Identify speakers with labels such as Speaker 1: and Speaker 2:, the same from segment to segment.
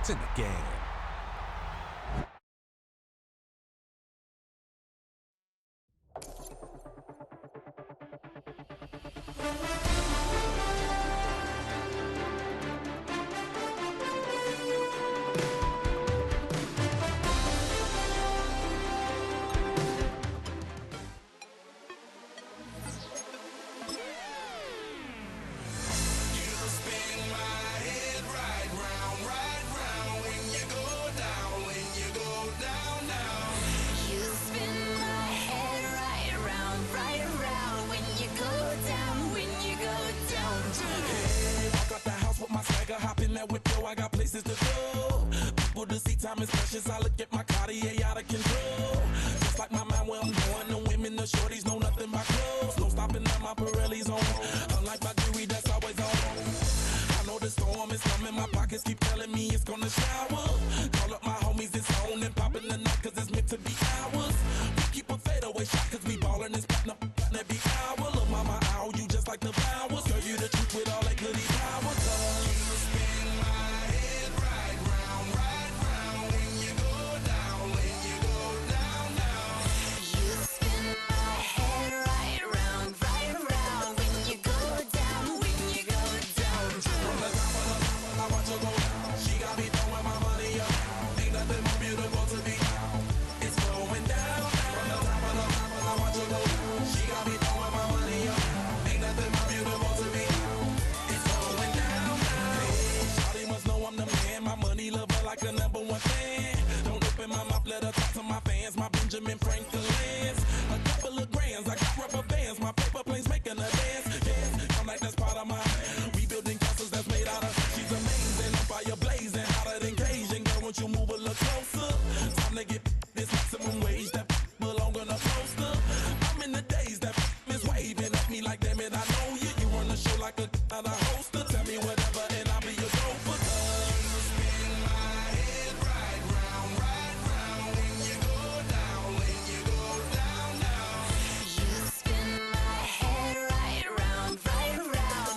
Speaker 1: It's in the game.
Speaker 2: I got places to go. People to see, time is precious. I look at my Cartier out of control. Just like my mind where I'm going. The women, the shorties know nothing but clothes. No stopping at my Pirelli's on. Unlike my jewelry that's always on. I know the storm is coming. My pockets keep telling me it's gonna shower. Call up my homies, it's on and popping the night cause it's meant to be ours. We keep a fadeaway shot cause we ballin' this platinum every hour. Look mama, ow, you just like the flowers. Girl, you the truth with all that goody power. You spin my head right round when you go down, when you go down, down.
Speaker 3: You spin my head right round when you go down, when you go down.
Speaker 2: From the top of the top, I watch her go down. She got me throwing my money up. Ain't nothing more beautiful to me. It's going down. From the top of the top, I watch her go down. She got me throwing my money up. Ain't nothing more beautiful to me. It's going down. Hey, shawty must know I'm the man. My money lover like a number one fan. Don't open my mouth, let her talk to my fans. My Benjamin Franklin's. A couple of grands, I got rubber bands. My paper planes making a dance. Dance, I'm like that's part of my. We building castles that's made out of. She's amazing, on fire blazing, hotter than Cajun. Girl, won't you move a little closer? Time to get this maximum wage that belong on a poster. I'm in the days that is waving at me like damn it, I know you. You run the show like a hoster. Tell me whatever and I'll be your gopher. You spin my head right round when you go down, when you go down, down.
Speaker 3: You spin my head right round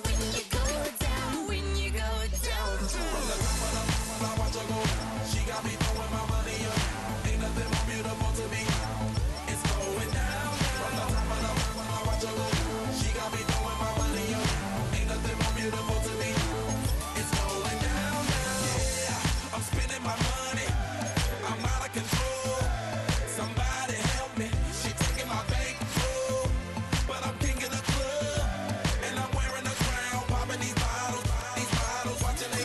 Speaker 3: when you go down, when you go down.
Speaker 2: From the top of the mountain, I watch her go down. She got me throwing my money up. Ain't nothing more beautiful to me. It's going down. From the top of the mountain, I watch her go down. She got me throwing my money up. Ain't nothing more beautiful to me. It's going down, down. Yeah, I'm spending my money. I'm out of control. Somebody help me. She taking my bankroll, but I'm king of the club, and I'm wearing a crown, popping these bottles, watching they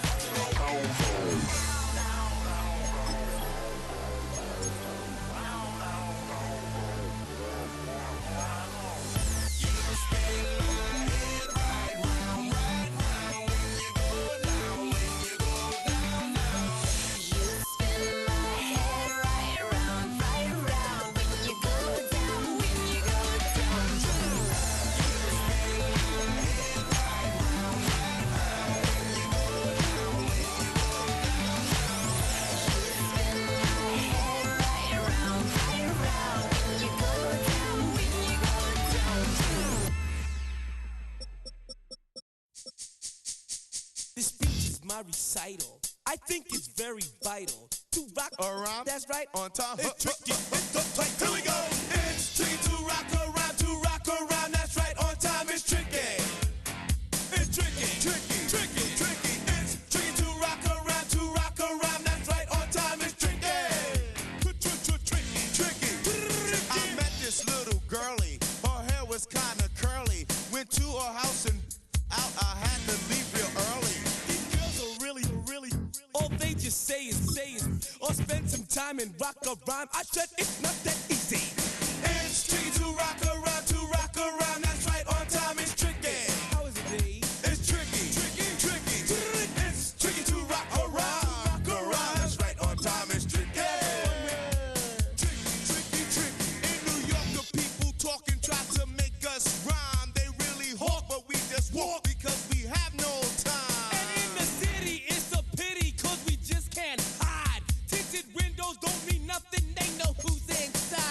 Speaker 4: This speech is my recital. I think it's very vital to rock
Speaker 5: around.
Speaker 4: That's right.
Speaker 5: On time.
Speaker 4: It's tricky. It's the tight.
Speaker 5: Here we go. It's tricky to rock around. That's right. On time. It's tricky. It's tricky. Tricky. It's tricky to rock around. That's right. On time. It's tricky. Tricky. I met this little girlie. Her hair was kinda curly. Went to her house and out. I had to leave real early.
Speaker 4: These girls are really. All they just say is, or spend some time and rock a rhyme. I said it's not that easy.
Speaker 5: It's tricky to rock around. That's right. On time. It's tricky.
Speaker 4: How is it, Dave?
Speaker 5: It's tricky. It's tricky to rock around. That's right. On time. It's tricky. Tricky. In New York, the people talking try to make us rhyme. They really hawk, but we just walk because we have no time.
Speaker 4: And in the city, it's a pity, cause we just can't hide. Tinted windows don't mean nothing, they know who's inside.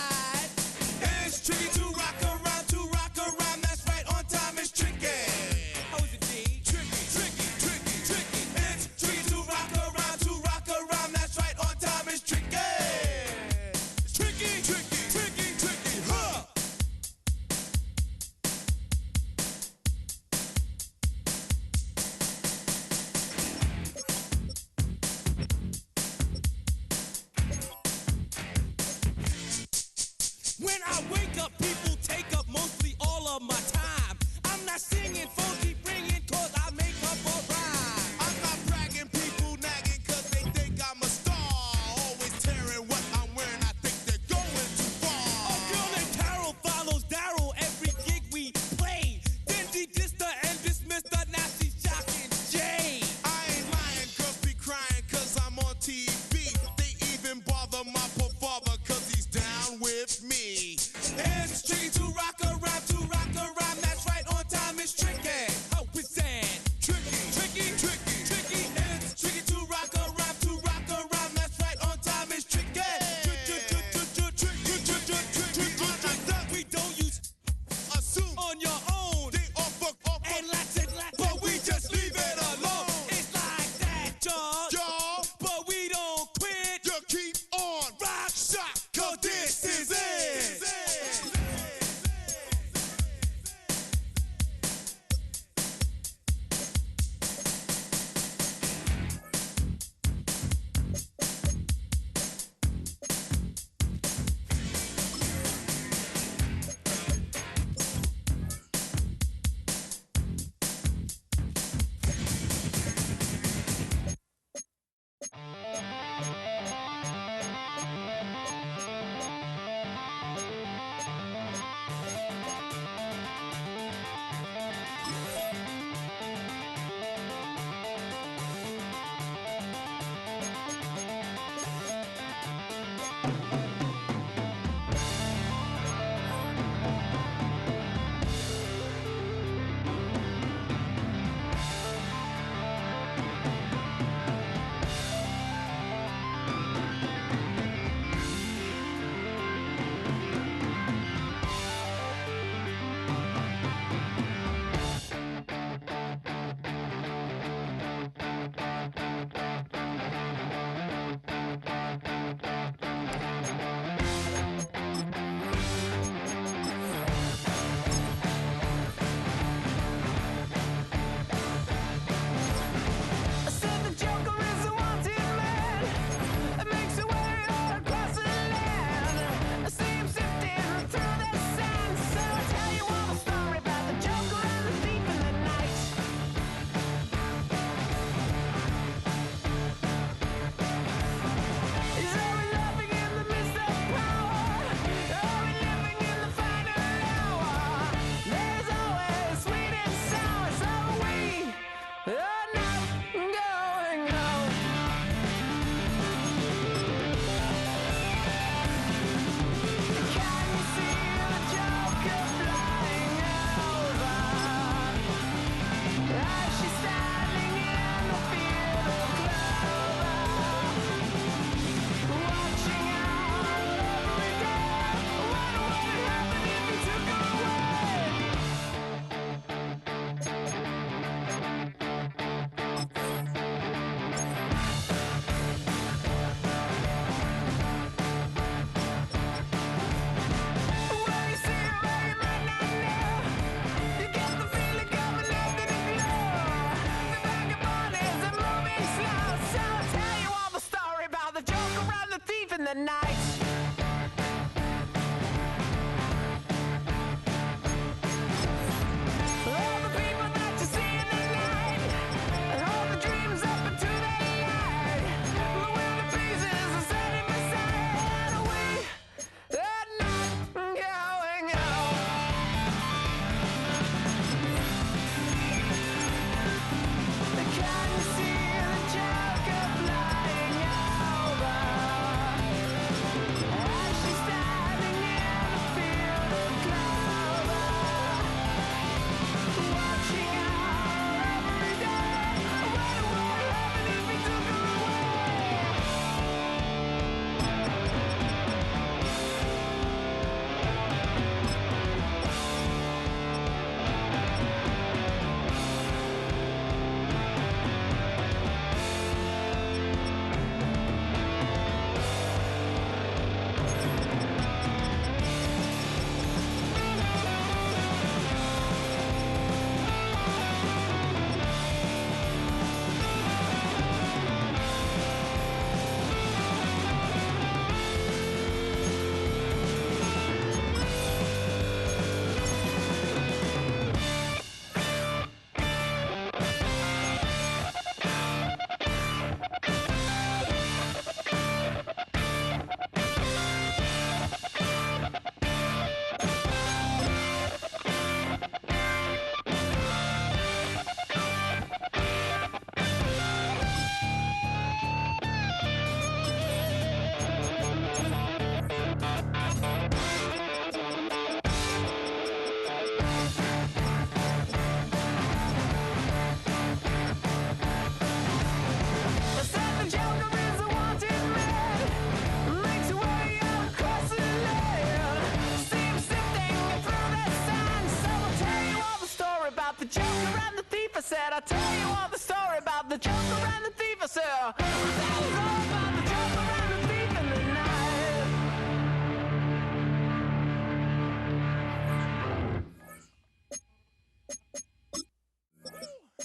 Speaker 1: said, I'll tell you all the story about the joker and the thief. I said, I'll tell you all about the joker and the thief in the night.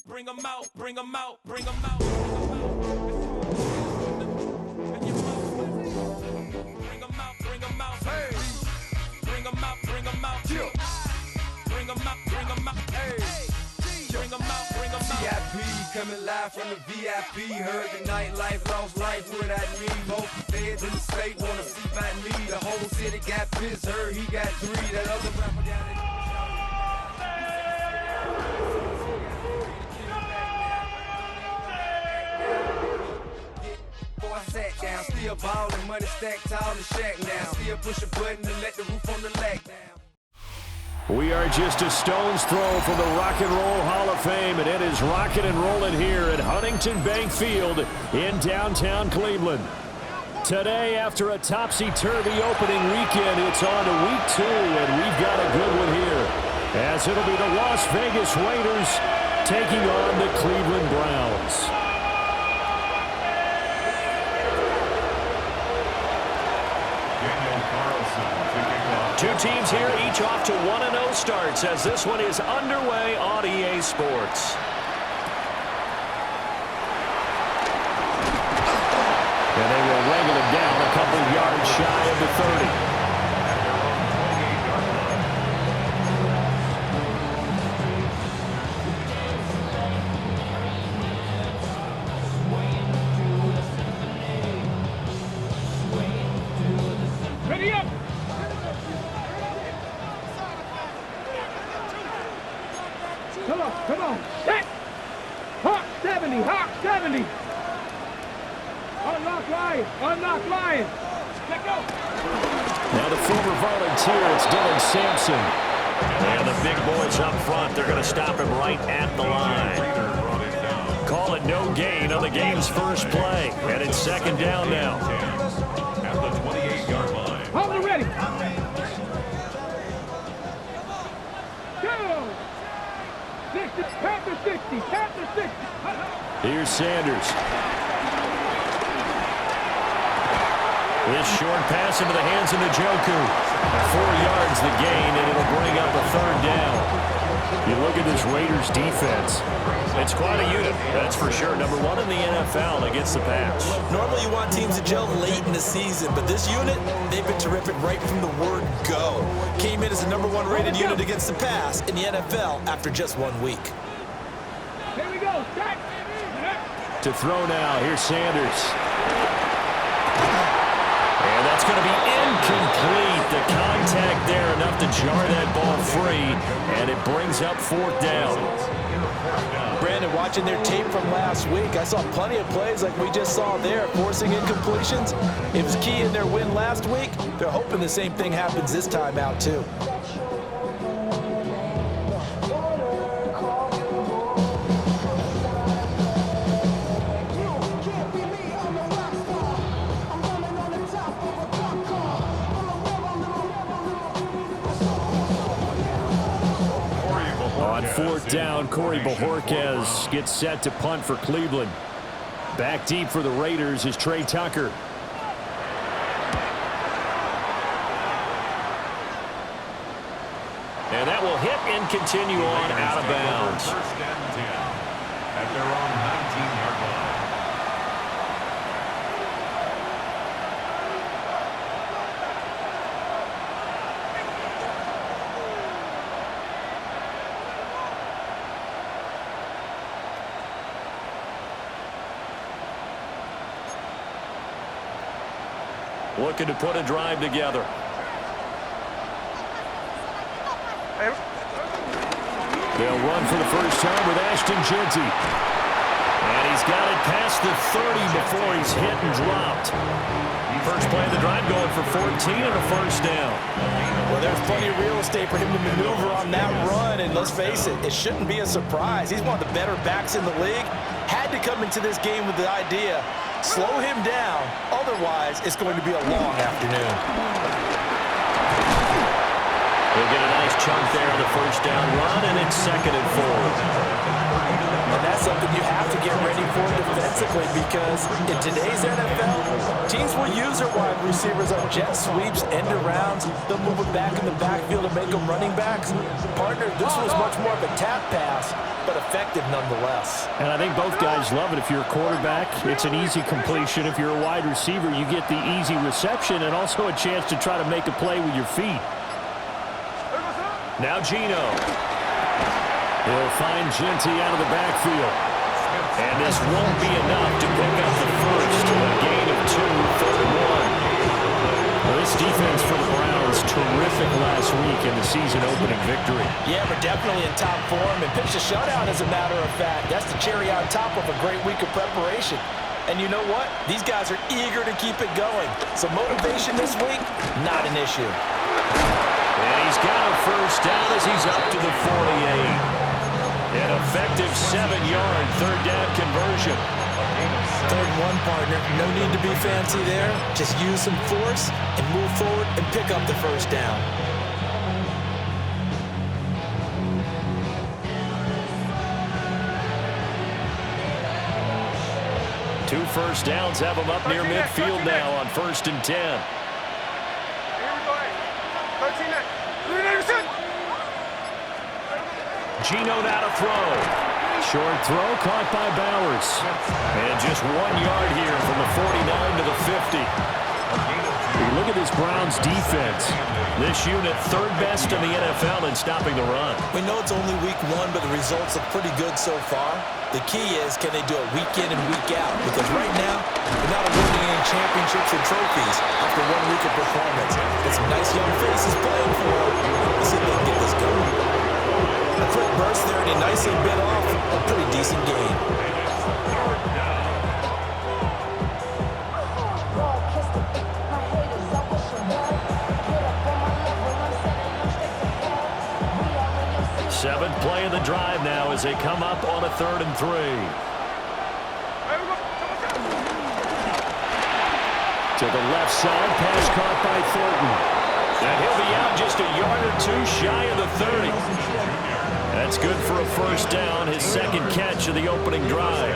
Speaker 4: Bring 'em out, bring 'em out, bring 'em out. Bring 'em out, bring 'em out. Hey. Bring 'em out, bring 'em out. Bring 'em out, bring 'em out. Hey. Bring 'em out, bring 'em out.
Speaker 6: VIP coming live from the VIP. Heard the nightlife, lost life without me. Most feds in the state wanna see by me. The whole city got pissed, heard he got 3. That other rapper down there. I sat down, still ballin', money stacked tall in the shack now. Still push a button to let the roof on the leg down.
Speaker 7: We are just a stone's throw from the Rock and Roll Hall of Fame, and it is rocking and rolling here at Huntington Bank Field in downtown Cleveland. Today, after a topsy-turvy opening weekend, it's on to week 2, and we've got a good one here, as it'll be the Las Vegas Raiders taking on the Cleveland Browns. Two teams here, each off to 1-0 starts as this one is underway on EA Sports. And they will wrangle it down a couple yards shy of the 30.
Speaker 8: Ready up! Come on, set! Hawk 70, Hawk 70! Unlock Lion! Let go!
Speaker 7: Now the former volunteer, it's Dylan Sampson. And the big boys up front, they're going to stop him right at the line. Call it no gain on the game's first play. And it's second down now.
Speaker 9: At the 28-yard line.
Speaker 8: Hold it ready! Go! 60, Panther 60, Panther 60!
Speaker 7: Here's Sanders. This short pass into the hands of Njoku. 4 yards the gain, and it'll bring up a third down. You look at this Raiders defense. It's quite a unit, that's for sure. Number 1 in the NFL against the pass.
Speaker 10: Normally you want teams to gel late in the season, but this unit, they've been terrific right from the word go. Came in as the number 1 rated unit against the pass in the NFL after just 1 week.
Speaker 8: Here we go, start!
Speaker 7: To throw now, here's Sanders. And that's going to be incomplete. The contact there enough to jar that ball free, and it brings up 4th down.
Speaker 10: Brandon, watching their tape from last week, I saw plenty of plays like we just saw there, forcing incompletions. It was key in their win last week. They're hoping the same thing happens this time out, too.
Speaker 7: On 4th down, Corey Bojorquez gets set to punt for Cleveland. Back deep for the Raiders is Trey Tucker. And that will hit and continue on out of bounds.
Speaker 9: First and 10 at their own 19-yard line.
Speaker 7: Looking to put a drive together. They'll run for the first time with Ashton Jeanty. And he's got it past the 30 before he's hit and dropped. First play of the drive going for 14 and a first down.
Speaker 10: Well, there's plenty of real estate for him to maneuver on that run, and let's face it, it shouldn't be a surprise. He's one of the better backs in the league. Had to come into this game with the idea, slow him down, otherwise it's going to be a long afternoon.
Speaker 7: They'll get a nice chunk there on the first down run, and it's 2nd and 4.
Speaker 10: defensively because in today's NFL, teams will use their wide receivers on jet sweeps, end arounds. They'll move them back in the backfield to make them running backs. Partner, this was much more of a tap pass, but effective nonetheless.
Speaker 7: And I think both guys love it. If you're a quarterback, it's an easy completion. If you're a wide receiver, you get the easy reception and also a chance to try to make a play with your feet. Now Gino. He'll find Gentry out of the backfield. And this won't be enough to pick up the first. A gain of 2, 3rd and 1. Well, this defense for the Browns, terrific last week in the season-opening victory.
Speaker 10: Yeah, we're definitely in top form and pitched a shutout, as a matter of fact. That's the cherry on top of a great week of preparation. And you know what? These guys are eager to keep it going. So motivation this week, not an issue.
Speaker 7: And he's got a first down as he's up to the 48. An effective 7-yard third down conversion.
Speaker 10: 3rd and 1, partner. No need to be fancy there. Just use some force and move forward and pick up the first down.
Speaker 7: Two first downs have him up near midfield now on 1st and 10. Gino now to throw. Short throw caught by Bowers. And just 1 yard here from the 49 to the 50. Look at this Browns defense. This unit 3rd best in the NFL in stopping the run.
Speaker 10: We know it's only week 1, but the results look pretty good so far. The key is, can they do it week in and week out? Because right now, they're not awarding any championships or trophies after 1 week of performance. There's some nice young faces playing for them. Let's see if they can get this going. A quick burst there, and he nicely bit off a pretty decent gain.
Speaker 7: Seventh play of the drive now as they come up on a 3rd and 3. To the left side, pass caught by Thornton. And he'll be out just a yard or 2 shy of the 30. That's good for a first down, his 2nd catch of the opening drive.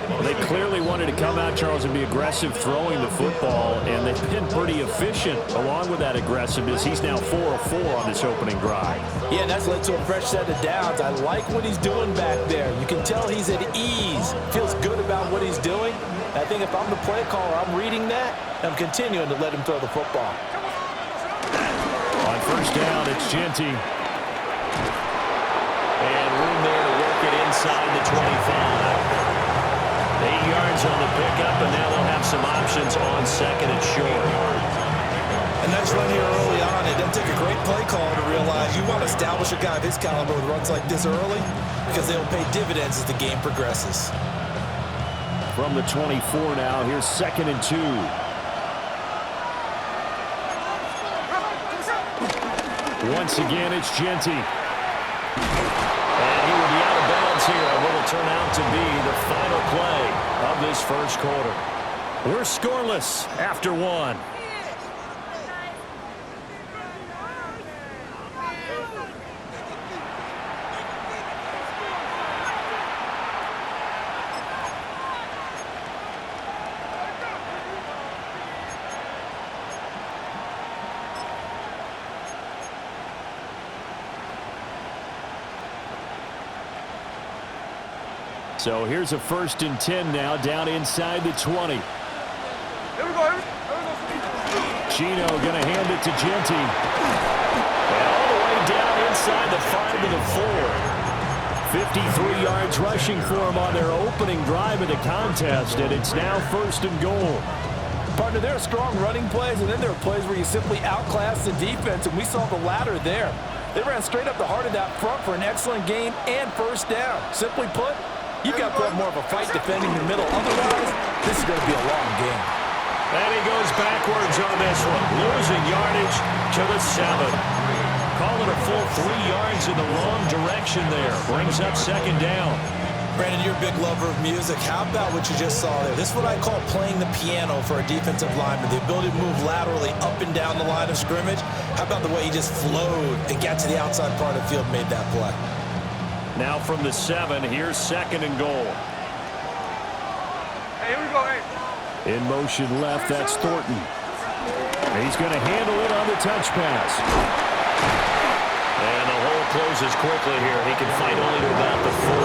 Speaker 7: Well, they clearly wanted to come out, Charles, and be aggressive throwing the football, and they've been pretty efficient along with that aggressiveness. He's now 4 of 4 on this opening drive.
Speaker 10: Yeah, and that's led to a fresh set of downs. I like what he's doing back there. You can tell he's at ease, feels good about what he's doing. I think if I'm the play caller, I'm reading that, and I'm continuing to let him throw the football.
Speaker 7: On first down, it's Gentry. And room there to work it inside the 25. 8 yards on the pickup, and now they'll have some options on 2nd and short.
Speaker 10: A nice run here early on. It doesn't take a great play caller to realize you want to establish a guy of his caliber with runs like this early because they will pay dividends as the game progresses.
Speaker 7: From the 24 now, here's 2nd and 2. Once again, it's Gentry. And he will be out of bounds here on what will turn out to be the final play of this first quarter. We're scoreless after 1. So here's a 1st and 10 now, down inside the 20. Gino going to hand it to Gentry. And all the way down inside the 5 to the 4. 53 yards rushing for him on their opening drive of the contest, and it's now 1st and goal.
Speaker 10: Partner, there are strong running plays, and then there are plays where you simply outclass the defense, and we saw the latter there. They ran straight up the heart of that front for an excellent gain and first down. Simply put, you've got to put more of a fight defending the middle. Otherwise, this is going to be a long game.
Speaker 7: And he goes backwards on this one, losing yardage to the 7. Call it a full 3 yards in the wrong direction there. Brings up 2nd down.
Speaker 10: Brandon, you're a big lover of music. How about what you just saw there? This is what I call playing the piano for a defensive lineman. The ability to move laterally up and down the line of scrimmage. How about the way he just flowed and got to the outside part of the field and made that play?
Speaker 7: Now from the 7, here's 2nd and goal.
Speaker 8: Hey, here we go, hey.
Speaker 7: In motion left, that's Thornton. He's going to handle it on the touch pass.
Speaker 11: And the hole closes quickly here. He can fight only to about the 4.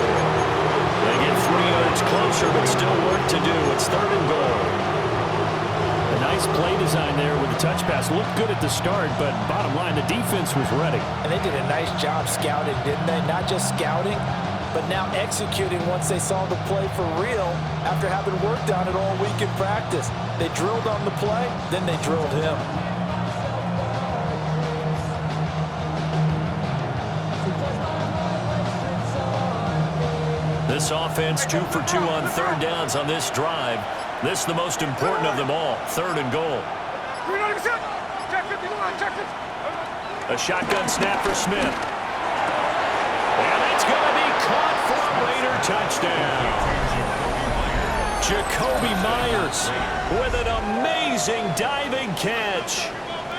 Speaker 11: They get 3 yards closer, but still work to do. It's 3rd and goal.
Speaker 7: A nice play design there with the touch pass. Looked good at the start, but bottom line, the defense was ready.
Speaker 10: And they did a nice job scouting, didn't they? Not just scouting, but now executing once they saw the play for real after having worked on it all week in practice. They drilled on the play, then they drilled him.
Speaker 11: This offense 2 for 2 on 3rd downs on this drive. This is the most important of them all, 3rd and goal.
Speaker 7: A shotgun snap for Smith. And it's going to be caught for a Raider touchdown. Jacoby Myers with an amazing diving catch.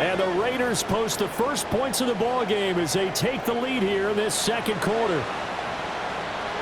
Speaker 7: And the Raiders post the first points of the ball game as they take the lead here in this 2nd quarter.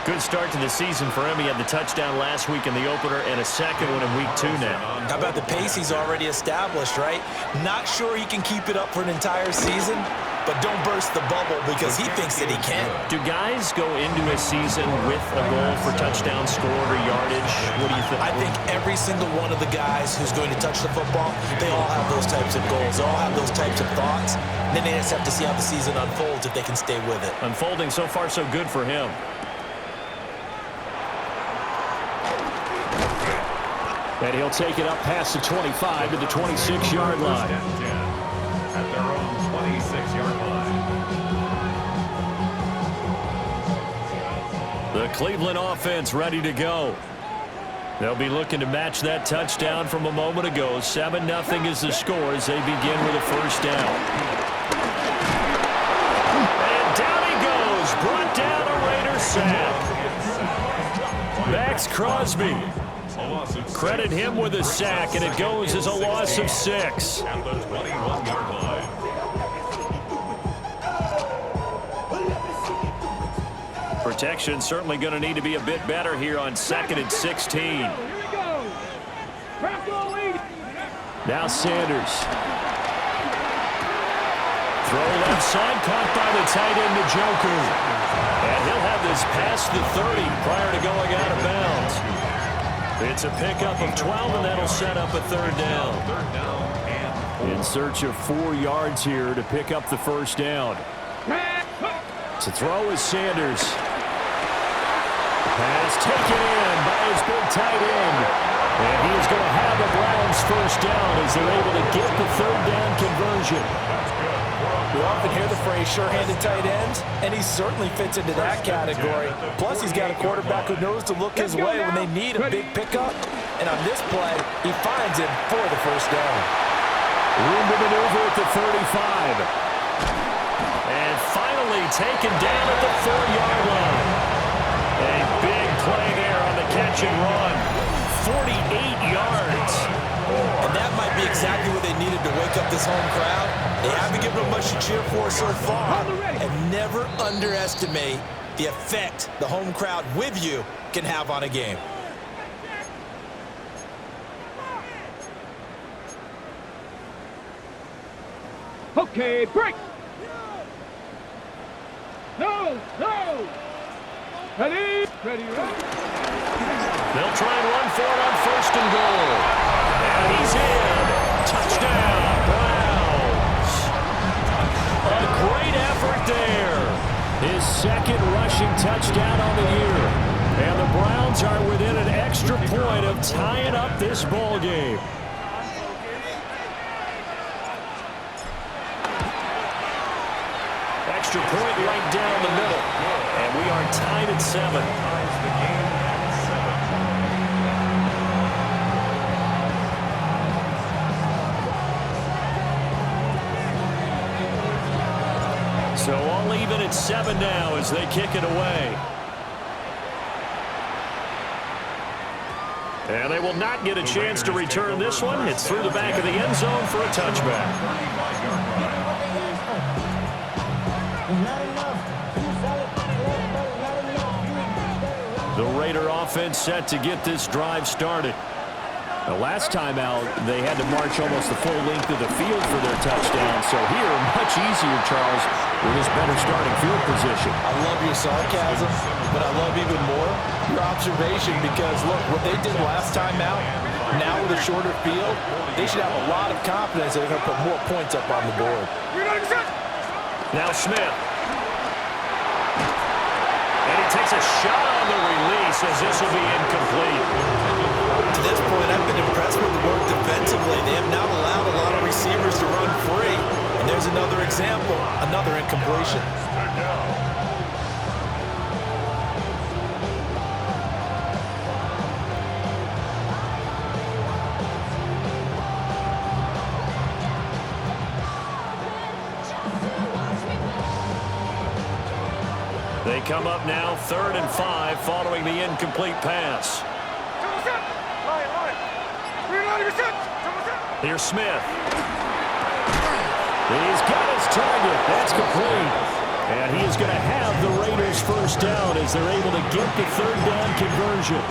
Speaker 11: Good start to the season for him. He had the touchdown last week in the opener and a second one in week 2 now.
Speaker 10: How about the pace he's already established, right? Not sure he can keep it up for an entire season, but don't burst the bubble because he thinks that he can.
Speaker 11: Do guys go into a season with a goal for touchdown scored or yardage? What do you think?
Speaker 10: I think every single one of the guys who's going to touch the football, they all have those types of goals. They all have those types of thoughts. Then they just have to see how the season unfolds if they can stay with it.
Speaker 11: Unfolding so far so good for him.
Speaker 7: And he'll take it up past the 25 to the 26-yard line.
Speaker 9: At their own 26-yard line.
Speaker 7: The Cleveland offense ready to go. They'll be looking to match that touchdown from a moment ago. 7-0 is the score as they begin with a first down. And down he goes. Brought down a Raider sack. Max Crosby. Credit him with a sack, and it goes as a loss of 6.
Speaker 9: At the 21-yard line.
Speaker 7: Protection certainly going to need to be a bit better here on 2nd and 16.
Speaker 8: Here we go.
Speaker 7: Now Sanders. Throw left side, caught by the tight end, Njoku. And he'll have this past the 30 prior to going out of bounds. It's a pickup of 12, and that'll set up a 3rd down. In search of 4 yards here to pick up the first down. To throw is Sanders. Pass taken in by his big tight end. And he is going to have the Browns first down as they're able to get the 3rd down conversion.
Speaker 10: We often hear the phrase sure-handed tight ends, and he certainly fits into that category. Plus, he's got a quarterback who knows to look his way when they need a big pickup. And on this play, he finds him for the first down.
Speaker 7: Room to maneuver at the 35. And finally taken down at the 4-yard line. A big play there on the catch and run. 48 yards.
Speaker 10: And that might be exactly what they needed to wake up this home crowd. They haven't given them much to cheer for so far. And never underestimate the effect the home crowd with you can have on a game.
Speaker 8: Okay, break. No. Ready, ready.
Speaker 7: They'll try and run for it on 1st and goal. And he's in. Touchdown, Browns. A great effort there. His 2nd rushing touchdown on the year. And the Browns are within an extra point of tying up this ball game. Extra point right down the middle. And we are tied at 7. So all even at 7 now as they kick it away. And they will not get a chance to return this one. It's through the back of the end zone for a touchback. The Raider offense set to get this drive started. The last time out, they had to march almost the full length of the field for their touchdown. So here, much easier, Charles, with his better starting field position.
Speaker 10: I love your sarcasm, but I love even more your observation because, look, what they did last time out, now with a shorter field, they should have a lot of confidence that they're going to put more points up on the board.
Speaker 7: Now Smith. And he takes a shot on the release as this will be incomplete.
Speaker 10: To this point, I've been impressed with the work defensively. They have not allowed a lot of receivers to run free. And there's another example, another incompletion.
Speaker 7: They come up now 3rd and 5 following the incomplete pass. Here's Smith. He's got his target. That's complete. And he is going to have the Raiders first down as they're able to get the 3rd down conversion.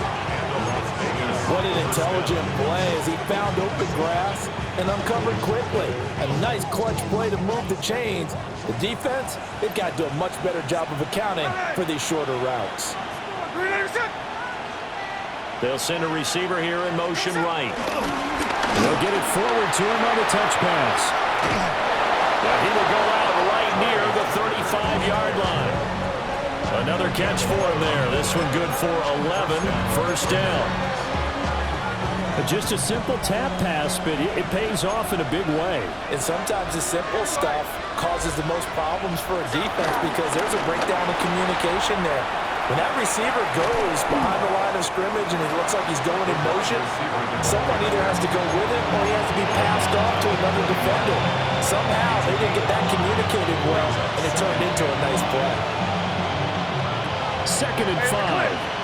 Speaker 10: What an intelligent play as he found open grass and uncovered quickly. A nice clutch play to move the chains. The defense, they've got to do a much better job of accounting for these shorter routes.
Speaker 7: They'll send a receiver here in motion right. They'll get it forward to him on the touch pass. Well, he will go out right near the 35-yard line. Another catch for him there. This one good for 11, first down. Just a simple tap pass, but it pays off in a big way.
Speaker 10: And sometimes the simple stuff causes the most problems for a defense because there's a breakdown in communication there. When that receiver goes behind the line of scrimmage and it looks like he's going in motion, someone either has to go with him or he has to be passed off to another defender. Somehow they didn't get that communicated well, and it turned into a nice play.
Speaker 7: 2nd and 5.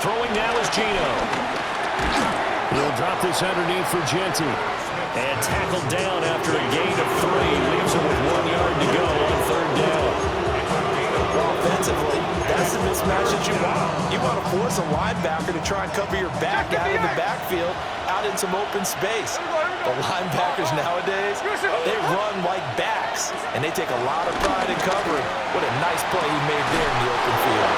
Speaker 7: Throwing now is Gotw. He'll drop this underneath for Gotw. And tackled down after a gain of 3. Leaves him with 1 yard to go on 3rd down.
Speaker 10: Well, offensively, that's the mismatch that you want. You want to force a linebacker to try and cover your back out of the backfield, out in some open space. The linebackers nowadays, they run like backs, and they take a lot of pride in covering. What a nice play he made there in the open field.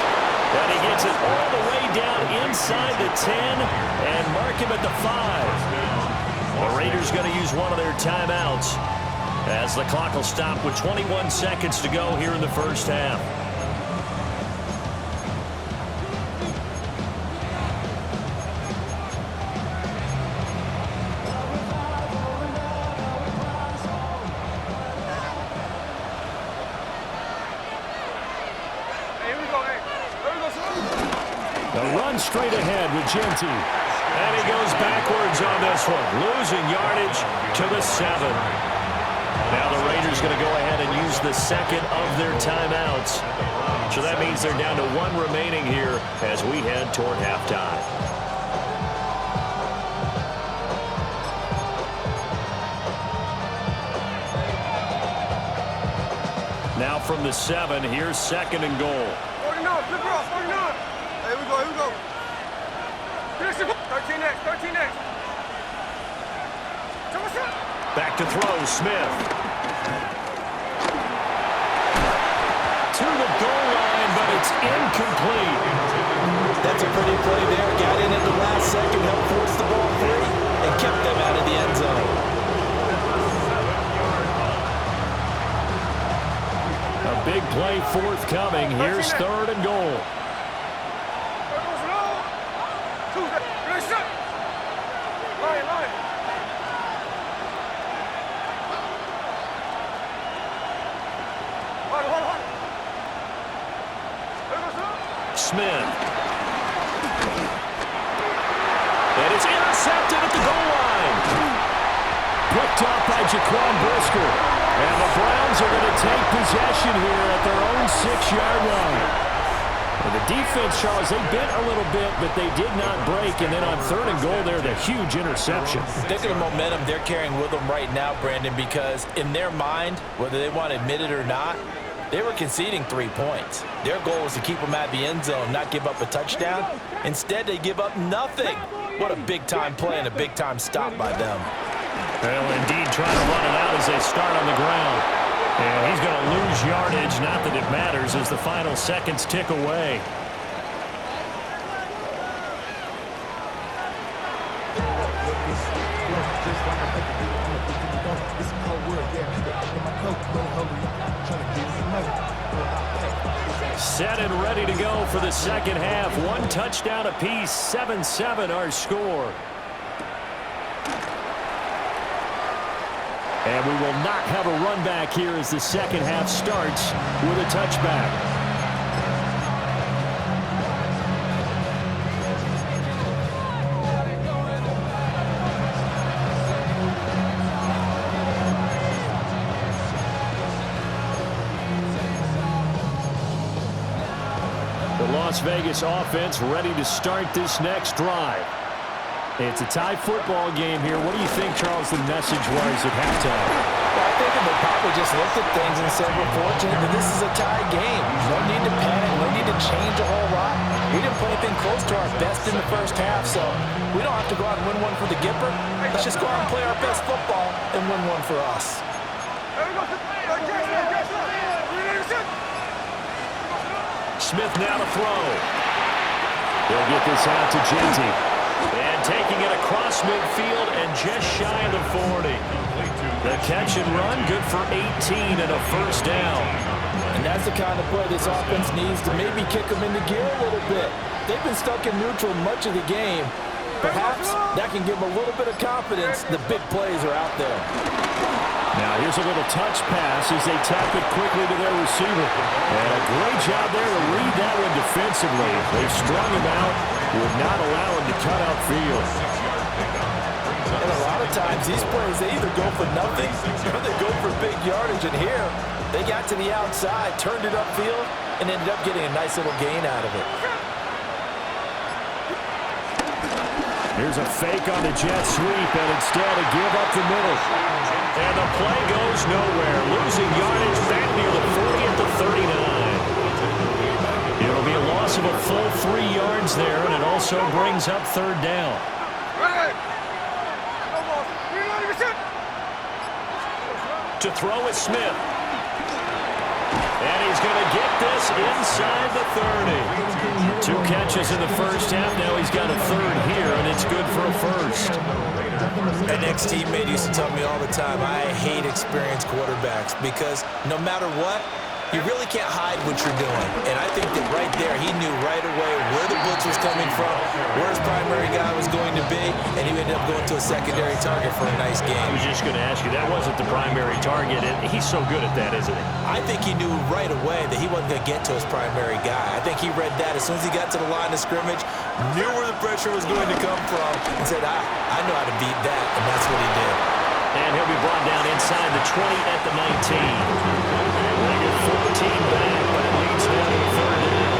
Speaker 7: And he gets it all the way down inside the 10 and mark him at the 5. The Raiders going to use one of their timeouts as the clock will stop with 21 seconds to go here in the first half. Straight ahead with Gotw. And he goes backwards on this one, losing yardage to the 7. Now the Raiders going to go ahead and use the 2nd of their timeouts. So that means they're down to 1 remaining here as we head toward halftime. Now from the 7, here's 2nd and goal.
Speaker 8: 49, flip it off, 49. Here we go, here we go. 13 next, 13 next.
Speaker 7: Back to throw, Smith. To the goal line, but it's incomplete.
Speaker 10: That's a pretty play there. Got in at the last second, helped force the ball free, and kept them out of the end zone.
Speaker 7: A big play forthcoming. Here's 3rd and goal. Smith. And it's intercepted at the goal line. Picked up by Jaquan Brisker. And the Browns are going to take possession here at their own 6-yard line. And the defense, Charles, they bit a little bit, but they did not break. And then on 3rd and goal there, the huge interception.
Speaker 10: Think of the momentum they're carrying with them right now, Brandon, because in their mind, whether they want to admit it or not, they were conceding 3 points. Their goal was to keep them at the end zone, not give up a touchdown. Instead, they give up nothing. What a big-time play and a big-time stop by them.
Speaker 7: Well, indeed, trying to run it out as they start on the ground. And he's going to lose yardage. Not that it matters as the final seconds tick away. Set and ready to go for the second half. 1 touchdown apiece, 7-7 our score. And we will not have a run back here as the second half starts with a touchback. The Las Vegas offense ready to start this next drive. It's a tie football game here. What do you think, Charles, the message was at halftime?
Speaker 10: Well, I think they probably just looked at things and said, we're fortunate that this is a tie game. No need to panic. No need to change a whole lot. We didn't play anything close to our best in the first half, so we don't have to go out and win one for the Gipper. Let's just go out and play our best football and win one for us.
Speaker 7: Smith now to throw. They'll get this out to Gotw. And taking it across midfield and just shy of the 40. The catch and run, good for 18 and a first down.
Speaker 10: And that's the kind of play this offense needs to maybe kick them into gear a little bit. They've been stuck in neutral much of the game. Perhaps that can give them a little bit of confidence. The big plays are out there.
Speaker 7: Now here's a little touch pass as they tap it quickly to their receiver. And a great job there to read that one defensively. They've strung him out, would not allow him to cut out field.
Speaker 10: And a lot of times these plays, they either go for nothing or they go for big yardage. And here, they got to the outside, turned it upfield, and ended up getting a nice little gain out of it.
Speaker 7: Here's a fake on the jet sweep, and instead a give up the middle. And the play goes nowhere. Losing yardage back near the 40 at the 39. It'll be a loss of a full 3 yards there, and it also brings up 3rd down. To throw is Smith. And he's going to get this inside the 30. 2 catches in the first half. Now he's got a 3rd here, and it's good for a first.
Speaker 10: An ex-teammate used to tell me all the time, I hate experienced quarterbacks because no matter what, you really can't hide what you're doing. And I think that right there, he knew right away where the blitz was coming from, where his primary guy was going to be, and he ended up going to a secondary target for a nice game.
Speaker 7: I was just going to ask you, that wasn't the primary target, and he's so good at that, isn't he?
Speaker 10: I think he knew right away that he wasn't going to get to his primary guy. I think he read that as soon as he got to the line of scrimmage, knew where the pressure was going to come from, and said, I know how to beat that, and that's what he did.
Speaker 7: And he'll be brought down inside the 20 at the 19. They get 14 back, but it leads now to the 3rd down.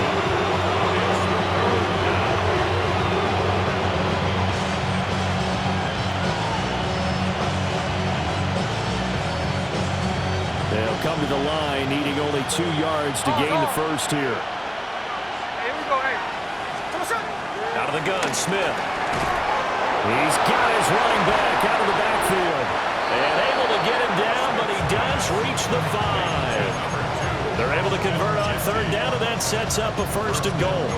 Speaker 7: They'll come to the line, needing only 2 yards to gain the first here. Out of the gun, Smith. He's got his running back out of the backfield. And able to get him down, but he does reach the 5. They're able to convert on 3rd down, and that sets up a 1st and goal.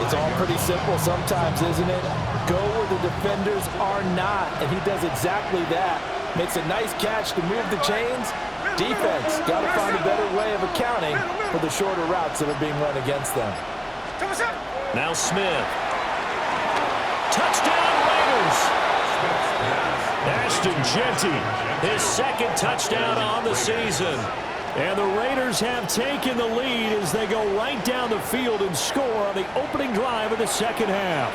Speaker 10: It's all pretty simple sometimes, isn't it? Go where the defenders are not, and he does exactly that. Makes a nice catch to move the chains. Defense got to find a better way of accounting for the shorter routes that are being run against them.
Speaker 7: Now Smith. Touchdown Raiders! Ashton Gotw, his 2nd touchdown on the season. And the Raiders have taken the lead as they go right down the field and score on the opening drive of the second half.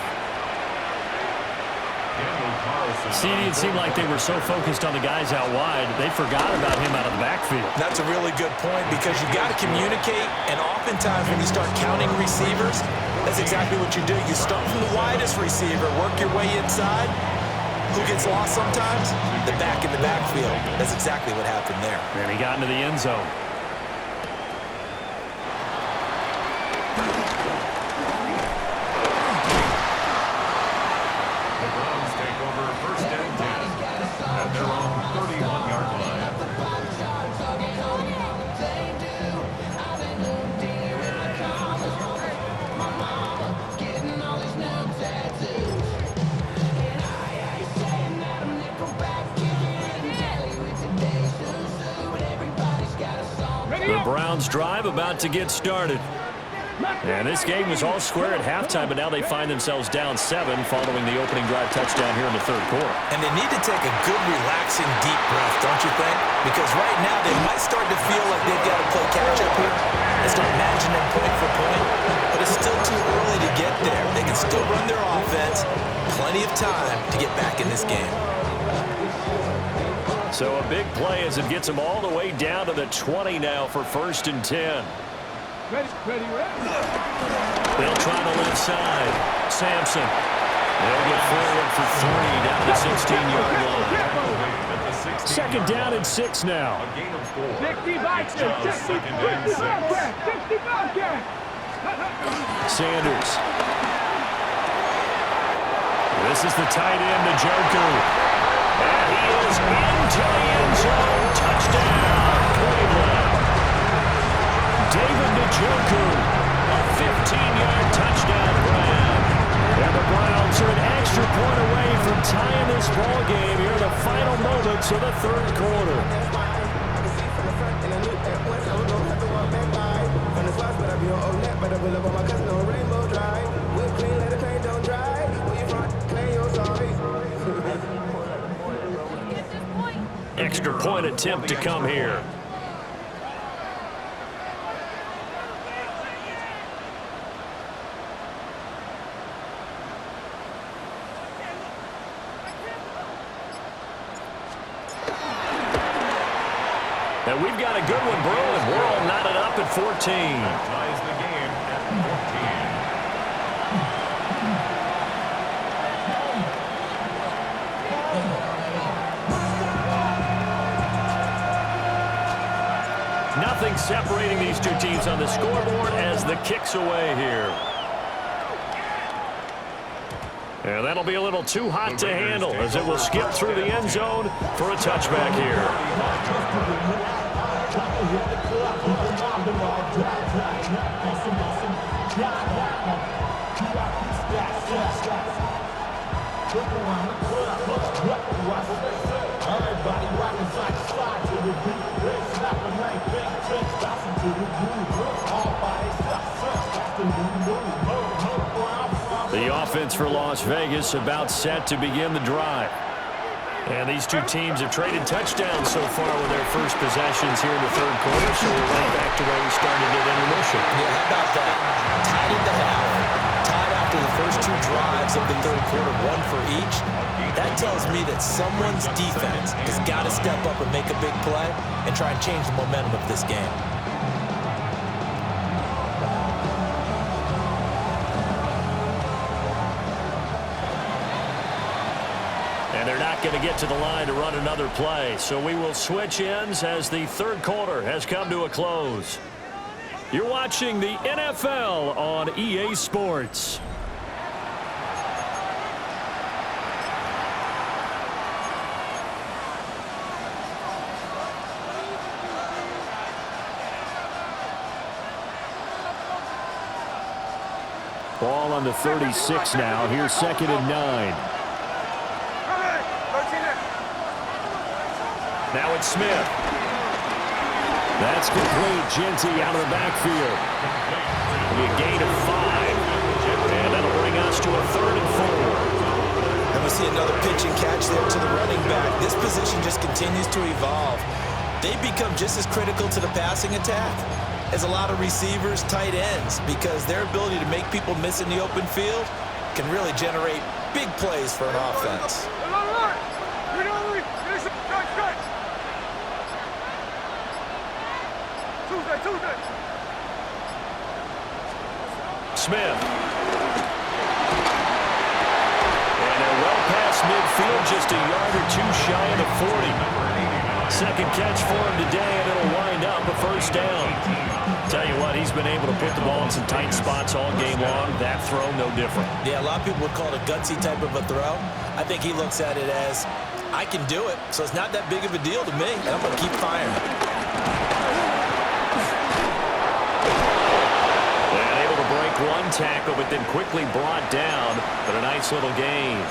Speaker 7: CD, it seemed like they were so focused on the guys out wide, they forgot about him out of the backfield.
Speaker 10: That's a really good point because you got to communicate, and oftentimes when you start counting receivers, that's exactly what you do. You start from the widest receiver, work your way inside. Who gets lost sometimes? The back in the backfield. That's exactly what happened there.
Speaker 7: And he got into the end zone.
Speaker 9: The Browns take over 1st and 10 at their own 31-yard line.
Speaker 7: The Browns drive about to get started. And this game was all square at halftime, but now they find themselves down 7 following the opening drive touchdown here in the 3rd quarter.
Speaker 10: And they need to take a good, relaxing, deep breath, don't you think? Because right now they might start to feel like they've got to play catch-up here and start matching them point for point. But it's still too early to get there. They can still run their offense. Plenty of time to get back in this game.
Speaker 7: So a big play as it gets them all the way down to the 20 now for 1st and 10.
Speaker 8: Ready.
Speaker 7: They'll try the left side. Sampson. They'll get forward for 3 down to the 16-yard line. 2nd down and 6 now.
Speaker 9: A gain of 4.
Speaker 8: 60 Vikings. 60 Vikings.
Speaker 7: Sanders. This is the tight end, Njoku. And he is into the end zone. Touchdown, Cleveland. David Njoku, a 15-yard touchdown grab. And the Browns are an extra point away from tying this ball game here in the final moments of the 3rd quarter. Extra point attempt to come here. And we've got a good one brewing. We're all knotted up at 14.
Speaker 9: Ties the game at 14.
Speaker 7: Nothing separating these two teams on the scoreboard as the kick's away here. And that'll be a little too hot to handle as it will skip through the end zone for a touchback here. The offense for Las Vegas about set to begin the drive. And these two teams have traded touchdowns so far with their first possessions here in the 3rd quarter, so we're right back to where we started at intermission.
Speaker 10: Yeah, how about that? Tied at the half. Tied after the first 2 drives of the 3rd quarter, 1 for each. That tells me that someone's defense has got to step up and make a big play and try and change the momentum of this game.
Speaker 7: And they're not going to get to the line to run another play. So we will switch ends as the 3rd quarter has come to a close. You're watching the NFL on EA Sports. Ball on the 36 now. Here's 2nd and 9. Now it's Smith. That's complete. Genty out of the backfield. A gain of 5. And that'll bring us to a 3rd and 4.
Speaker 10: And we see another pitch and catch there to the running back. This position just continues to evolve. They become just as critical to the passing attack as a lot of receivers, tight ends, because their ability to make people miss in the open field can really generate big plays for an offense.
Speaker 7: Smith. And they're well past midfield, just a yard or two shy of the 40. Second catch for him today, and it'll wind up a first down. Tell you what, he's been able to put the ball in some tight spots all game long. That throw, no different.
Speaker 10: Yeah, a lot of people would call it a gutsy type of a throw. I think he looks at it as, I can do it, so it's not that big of a deal to me, and I'm going to keep firing.
Speaker 7: And able to break one tackle, but then quickly brought down, but a nice little gain.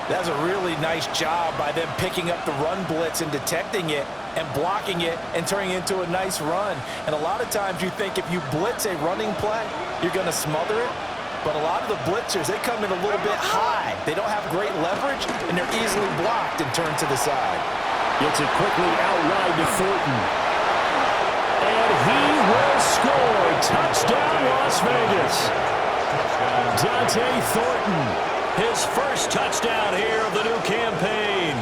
Speaker 10: That's a really nice job by them picking up the run blitz and detecting it and blocking it and turning it into a nice run. And a lot of times you think if you blitz a running play, you're going to smother it. But a lot of the blitzers, they come in a little bit high. They don't have great leverage, and they're easily blocked and turned to the side.
Speaker 7: Gets it quickly out wide to Thornton. And he will score. Touchdown, Las Vegas. Dante Thornton. His first touchdown here of the new campaign.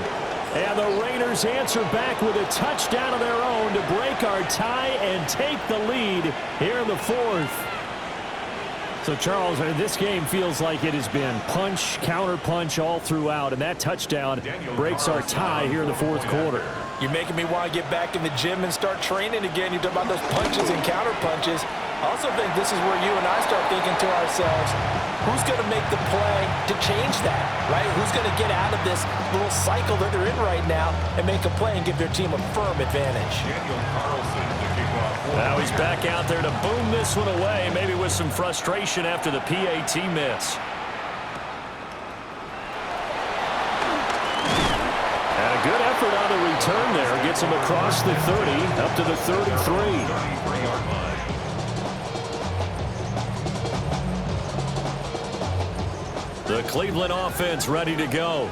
Speaker 7: And the Raiders answer back with a touchdown of their own to break our tie and take the lead here in the fourth. So, Charles, this game feels like it has been punch, counter-punch all throughout, and that touchdown breaks our tie here in the fourth quarter.
Speaker 10: You're making me want to get back in the gym and start training again. You talk about those punches and counter-punches. I also think this is where you and I start thinking to ourselves, who's going to make the play to change that, right? Who's going to get out of this little cycle that they're in right now and make a play and give their team a firm advantage?
Speaker 7: Now he's back out there to boom this one away, maybe with some frustration after the PAT miss. And a good effort on the return there. Gets him across the 30, up to the 33. The Cleveland offense ready to go.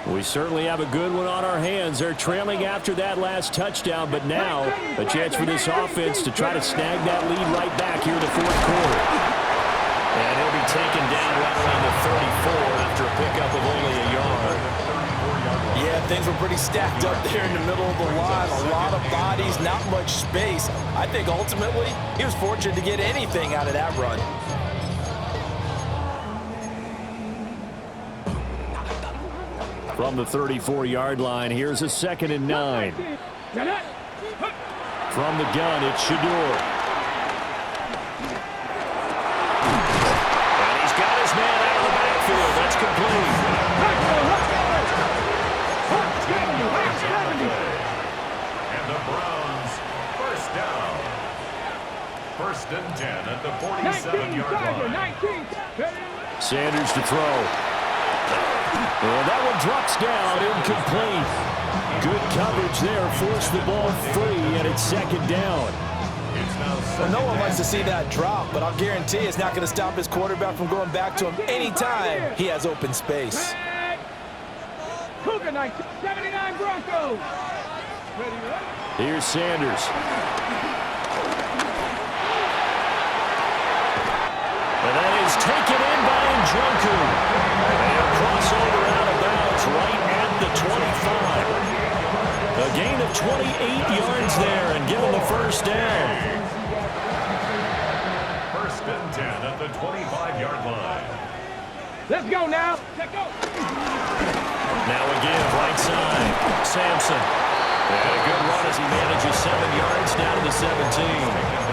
Speaker 7: We certainly have a good one on our hands. They're trailing after that last touchdown, but now a chance for this offense to try to snag that lead right back here in the fourth quarter. And he'll be taken down right around the 34 after a pickup of only a yard.
Speaker 10: Yeah, things were pretty stacked up there in the middle of the line. A lot of bodies, not much space. I think ultimately he was fortunate to get anything out of that run.
Speaker 7: From the 34-yard line, here's a 2nd and 9. From the gun, it's Shador. And he's got his man out of the backfield. That's complete.
Speaker 9: And the Browns, first down. 1st and 10 at the 47-yard line.
Speaker 7: Sanders to throw. And that one drops down, incomplete. Good coverage there, forced the ball free, and it's 2nd down.
Speaker 10: Well, no one likes to see that drop, but I'll guarantee it's not going to stop his quarterback from going back to him anytime he has open space.
Speaker 8: Cougar 1979 Broncos.
Speaker 7: Here's Sanders. And that is taken in by Njoku. And a crossover out of bounds right at the 25. A gain of 28 yards there and give him the first down.
Speaker 9: 1st and 10 at the 25-yard line.
Speaker 8: Let's go now. Let's go.
Speaker 7: Now again, right side. Sampson. And a good run as he manages 7 yards down to the 17.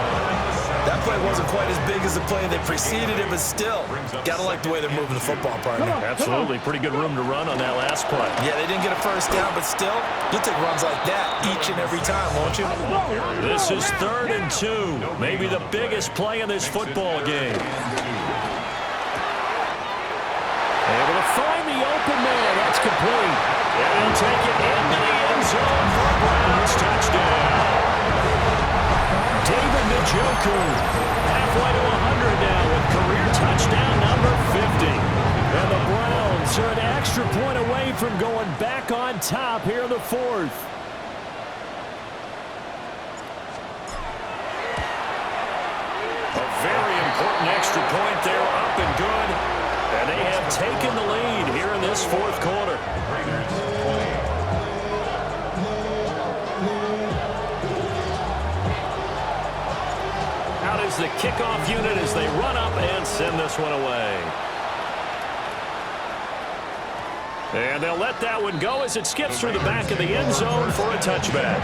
Speaker 10: That play wasn't quite as big as the play that preceded it, but still, gotta like the way they're moving the football, partner.
Speaker 7: Absolutely. Pretty good room to run on that last play.
Speaker 10: Yeah, they didn't get a first down, but still, you'll take runs like that each and every time, won't you?
Speaker 7: This is 3rd and 2. Maybe the biggest play in this football game. Able to find the open man. That's complete. And he'll take it into the end zone for a Browns touchdown. David Njoku, halfway to 100 now with career touchdown number 50. And the Browns are an extra point away from going back on top here in the fourth. A very important extra point there, up and good. And they have taken fourth quarter. Out is the kickoff unit as they run up and send this one away. And they'll let that one go as it skips through the back of the end zone for a touchback.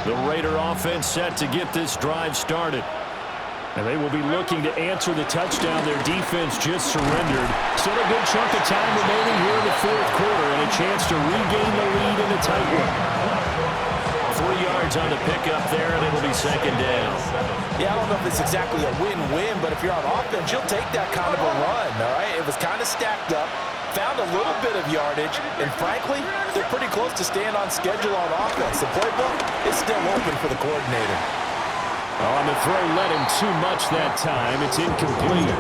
Speaker 7: The Raider offense set to get this drive started. And they will be looking to answer the touchdown their defense just surrendered. Still a good chunk of time remaining here in the fourth quarter and a chance to regain the lead in a tight one. 3 yards on the pickup there, and it'll be second down.
Speaker 10: Yeah, I don't know if it's exactly a win-win, but if you're on offense, you'll take that kind of a run, all right? It was kind of stacked up, found a little bit of yardage, and frankly, they're pretty close to staying on schedule on offense. The playbook is still open for the coordinator.
Speaker 7: On the throw, led him too much that time. It's incomplete.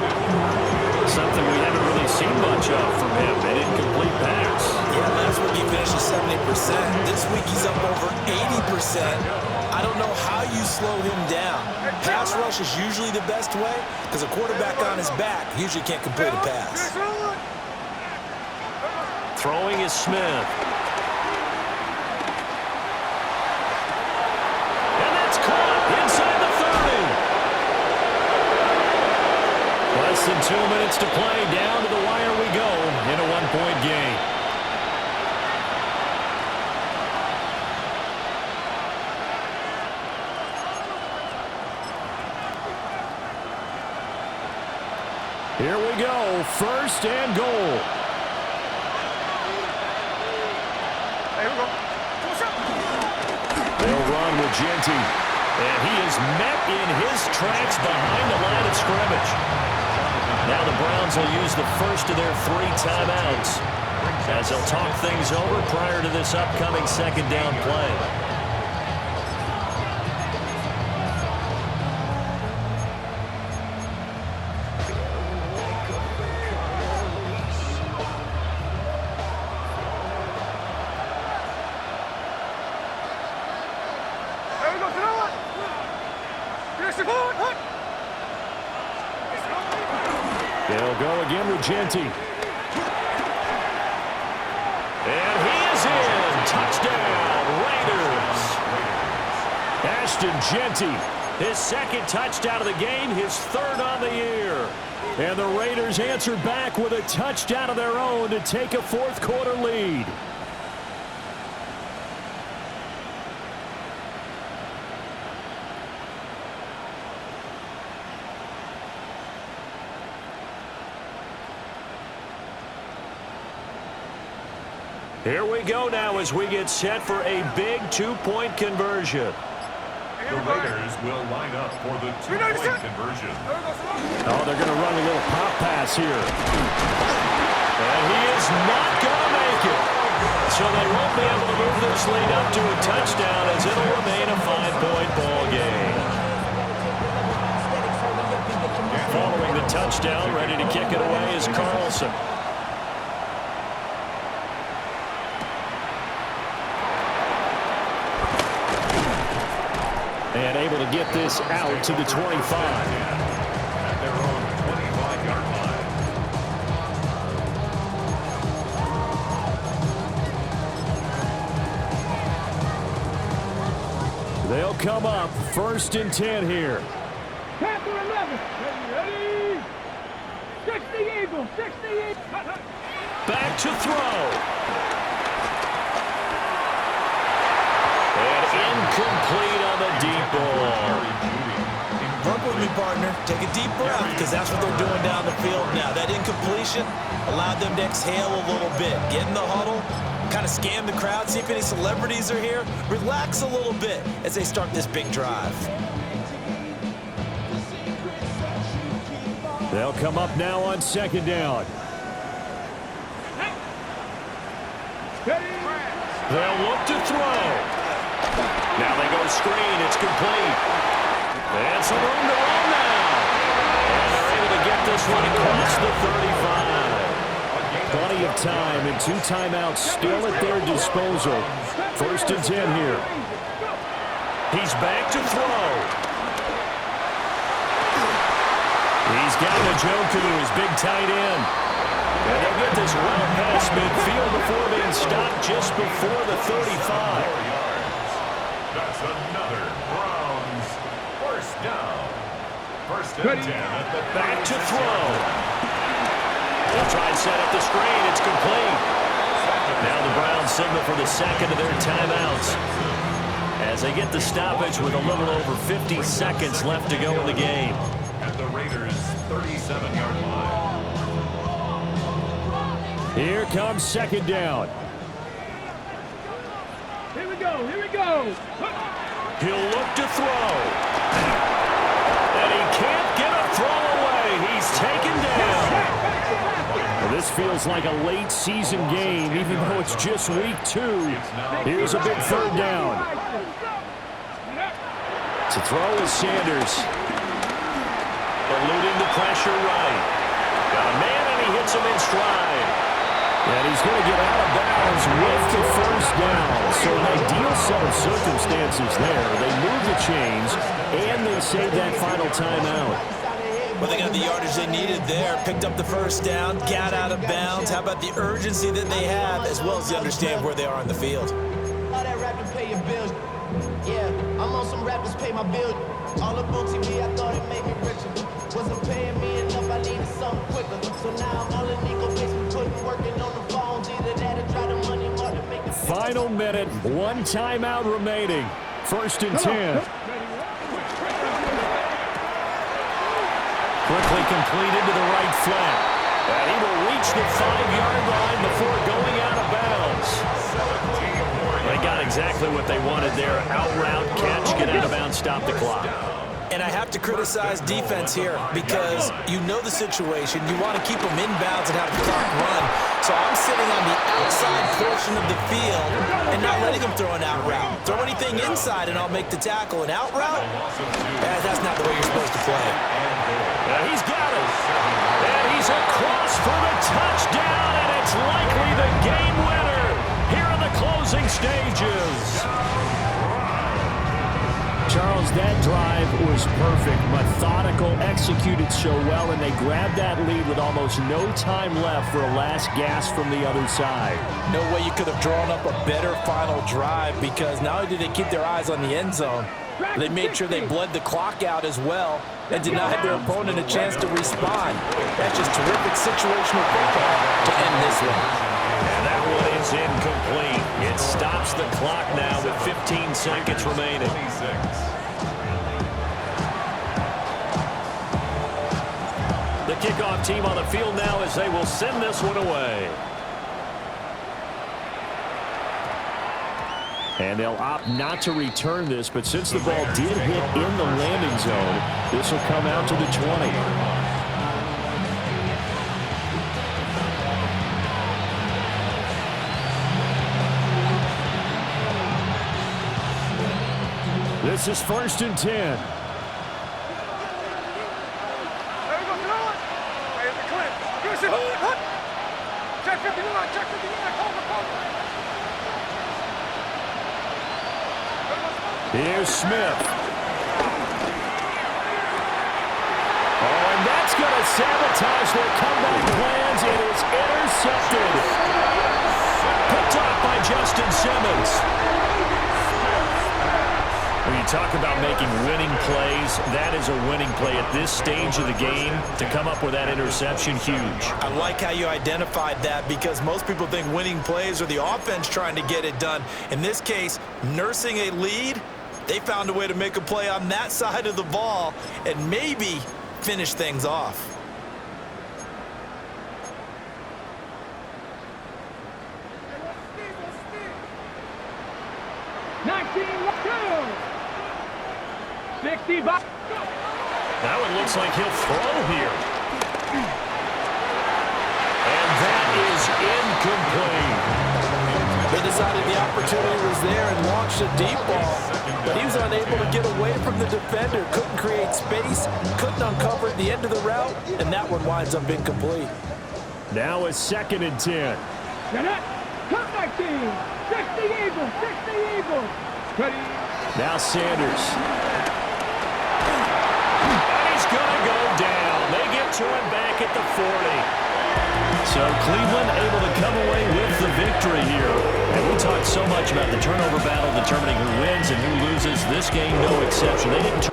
Speaker 7: Something we haven't really seen much of from him, an incomplete pass.
Speaker 10: Yeah, last week he finished at 70%. This week he's up over 80%. I don't know how you slow him down. Pass rush is usually the best way because a quarterback on his back usually can't complete a pass.
Speaker 7: Throwing is Smith. And that's caught inside the 30. Less than 2 minutes to play. Down to the wire we go in a one-point game. Here we go. First and goal. They'll run with Gotw. And he is met in his tracks behind the line of scrimmage. Now the Browns will use the first of their 3 timeouts as they'll talk things over prior to this upcoming second down play. They'll go again with Gotw. And he is in. Touchdown, Raiders. Ashton Gotw, his second touchdown of the game, his third on the year. And the Raiders answered back with a touchdown of their own to take a fourth quarter lead. Here we go now as we get set for a big 2-point conversion.
Speaker 9: The Raiders will line up for the 2-point conversion.
Speaker 7: Oh, they're going to run a little pop pass here. And he is not going to make it. So they won't be able to move this lead up to a touchdown as it'll remain a 5-point ball game. Following the touchdown, ready to kick it away is Carlson. And able to get this out to the 25.
Speaker 9: At their own 25-yard line.
Speaker 7: They'll come up first and 10 here.
Speaker 8: Panther 11. Ready? 60 Eagle. 60 Eagle.
Speaker 7: Back to throw. And incomplete on the deep ball.
Speaker 10: Work with me, partner. Take a deep breath because that's what they're doing down the field now. That incompletion allowed them to exhale a little bit. Get in the huddle, kind of scan the crowd, see if any celebrities are here. Relax a little bit as they start this big drive.
Speaker 7: They'll come up now on second down. They'll look to throw. Now they go screen. It's complete. And some room to run now. And they're able to get this one across the 35. Plenty of time and 2 timeouts still at their disposal. First and 10 here. He's back to throw. He's got Gotw, his big tight end. And they'll get this well past midfield before being stopped just before the 35.
Speaker 9: 4 yards. That's another Browns first down. First and 10 at the
Speaker 7: Back to throw. They'll try and set up the screen. It's complete. Now the Browns signal for the second of their timeouts as they get the stoppage with a little over 50 seconds left to go in the game.
Speaker 9: At the Raiders' 37-yard line.
Speaker 7: Here comes second down.
Speaker 8: Here we go, here we go.
Speaker 7: He'll look to throw. And he can't get a throw away. He's taken down. Well, this feels like a late season game, even though it's just week 2. Here's a big third down. To throw is Sanders. Eluding the pressure right. Got a man and he hits him in stride. And he's going to get out of bounds with the first down. So an ideal set of circumstances there. They move the chains, and they save that final timeout.
Speaker 10: Well, they got the yardage they needed there, picked up the first down, got out of bounds. How about the urgency that they have, as well as they understand where they are on the field?
Speaker 1: All that rapping pay your bills. Yeah, I'm on some rappers pay my bills. All the booty me, I thought it made me richer. Wasn't paying me enough, I needed something quicker. So now I'm all in Nico basement, putting working on the phones. Either that or try the money more to make it.
Speaker 7: Final minute, 1 timeout remaining. First and 10. Quickly completed to the right flat. And he will reach the 5-yard line before going out of bounds. They got exactly what they wanted there. Out route, catch, get out of bounds, stop the clock.
Speaker 10: And I have to criticize defense here because you know the situation. You want to keep them inbounds and have the clock run. So I'm sitting on the outside portion of the field and not letting them throw an out route. Throw anything inside and I'll make the tackle. An out route? That's not the way you're supposed to play.
Speaker 7: And he's got it. And he's across for the touchdown, and it's likely the game winner here in the closing stages. Charles, that drive was perfect, methodical, executed so well, and they grabbed that lead with almost no time left for a last gasp from the other side.
Speaker 10: No way you could have drawn up a better final drive because not only did they keep their eyes on the end zone, they made sure they bled the clock out as well and denied their opponent a chance to respond. That's just terrific situational football to end this one.
Speaker 7: And that one is incomplete. It stops the clock now with 15 seconds remaining. The kickoff team on the field now as they will send this one away. And they'll opt not to return this, but since the ball did hit in the landing zone, this will come out to the 20. This is first and 10.
Speaker 8: Check 59, check 59, cover.
Speaker 7: Here's Smith. Oh, and that's going to sabotage their comeback plans. It is intercepted. Picked off by Justin Simmons. When you talk about making winning plays, that is a winning play at this stage of the game. To come up with that interception, huge.
Speaker 10: I like how you identified that because most people think winning plays are the offense trying to get it done. In this case, nursing a lead, they found a way to make a play on that side of the ball and maybe finish things off.
Speaker 7: Now it looks like he'll throw here. And that is incomplete.
Speaker 10: They decided the opportunity was there and launched a deep ball, but he was unable to get away from the defender, couldn't create space, couldn't uncover at the end of the route, and that one winds up incomplete.
Speaker 7: Now it's second and 10.
Speaker 8: Comeback team, 60 Eagles, 60 Eagles. Ready?
Speaker 7: Now Sanders. And he's going to go down. They get to him back at the 40. So Cleveland able to come away with the victory here. And we talked so much about the turnover battle determining who wins and who loses. This game, no exception. They didn't